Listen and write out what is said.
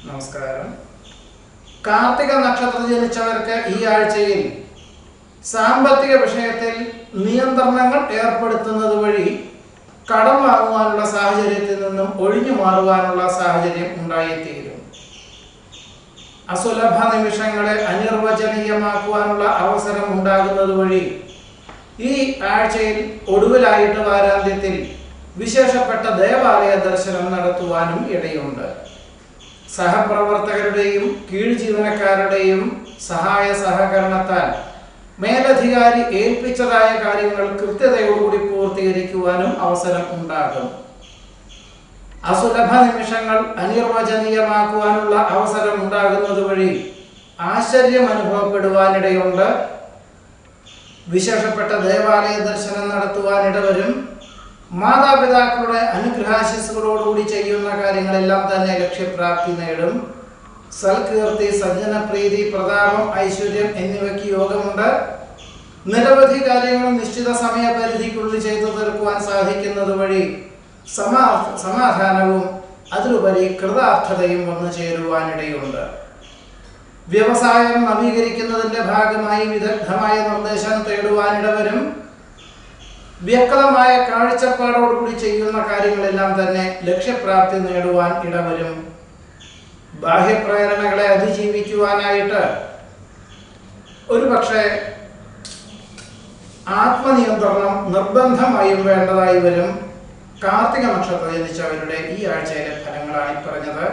നമസ്കാരം. കാർത്തിക നക്ഷത്രത്തിൽ ജനിച്ചവർക്ക് ഈ ആഴ്ചയിൽ സാമ്പത്തിക വിഷയത്തിൽ നിയന്ത്രണങ്ങൾ ഏർപ്പെടുത്തുന്നത് വഴി കടം വാങ്ങുവാനുള്ള സാഹചര്യത്തിൽ നിന്നും ഒഴിഞ്ഞു മാറുവാനുള്ള സാഹചര്യം ഉണ്ടായിത്തീരും. അസുലഭ നിമിഷങ്ങളെ അനിർവചനീയമാക്കുവാനുള്ള അവസരം ഉണ്ടാകുന്നത് വഴി ഈ ആഴ്ചയിൽ ഒടുവിലായിട്ട് വാരാന്ത്യത്തിൽ വിശേഷപ്പെട്ട ദേവാലയ ദർശനം നടത്തുവാനും ഇടയുണ്ട്. സഹപ്രവർത്തകരുടെയും കീഴ് ജീവനക്കാരുടെയും സഹായ സഹകരണത്താൽ മേലധികാരി ഏൽപ്പിച്ചതായ കാര്യങ്ങൾ കൃത്യതയോടുകൂടി പൂർത്തീകരിക്കുവാനും അവസരം ഉണ്ടാകും. അസുലഭ നിമിഷങ്ങൾ അനിർവചനീയമാക്കുവാനുള്ള അവസരം ഉണ്ടാകുന്നത് വഴി ആശ്ചര്യം അനുഭവപ്പെടുവാനിടയുണ്ട്. വിശേഷപ്പെട്ട ദേവാലയ ദർശനം നടത്തുവാനിടവരും. മാതാപിതാക്കളുടെ അനുഗ്രഹാശിസുകളോടുകൂടി ചെയ്യുന്ന കാര്യങ്ങളെല്ലാം തന്നെ ലക്ഷ്യപ്രാപ്തി നേടും. സൽകീർത്തി, സജ്ജനപ്രീതി, പ്രതാപം, ഐശ്വര്യം എന്നിവയ്ക്ക് യോഗമുണ്ട്. നിരവധി കാര്യങ്ങൾ നിശ്ചിത സമയപരിധിക്കുള്ളിൽ ചെയ്തു തീർക്കുവാൻ സാധിക്കുന്നത് വഴി സമാധാനവും അതിലുപരി കൃതാർത്ഥതയും വന്നു ചേരുവാനിടയുണ്ട്. വ്യവസായം നവീകരിക്കുന്നതിന്റെ ഭാഗമായി വിദഗ്ധമായ നിർദ്ദേശം തേടുവാനിടവരും. വ്യക്തമായ കാഴ്ചപ്പാടോടുകൂടി ചെയ്യുന്ന കാര്യങ്ങളെല്ലാം തന്നെ ലക്ഷ്യപ്രാപ്തി നേടുവാൻ ഇടവരും. ബാഹ്യപ്രേരണകളെ അതിജീവിക്കുവാനായിട്ട് ഒരുപക്ഷെ ആത്മനിയന്ത്രണം നിർബന്ധമായും വേണ്ടതായി വരും. കാർത്തിക നക്ഷത്രം ജനിച്ചവരുടെ ഈ ആഴ്ചയിലെ ഫലങ്ങളാണ് പറഞ്ഞത്.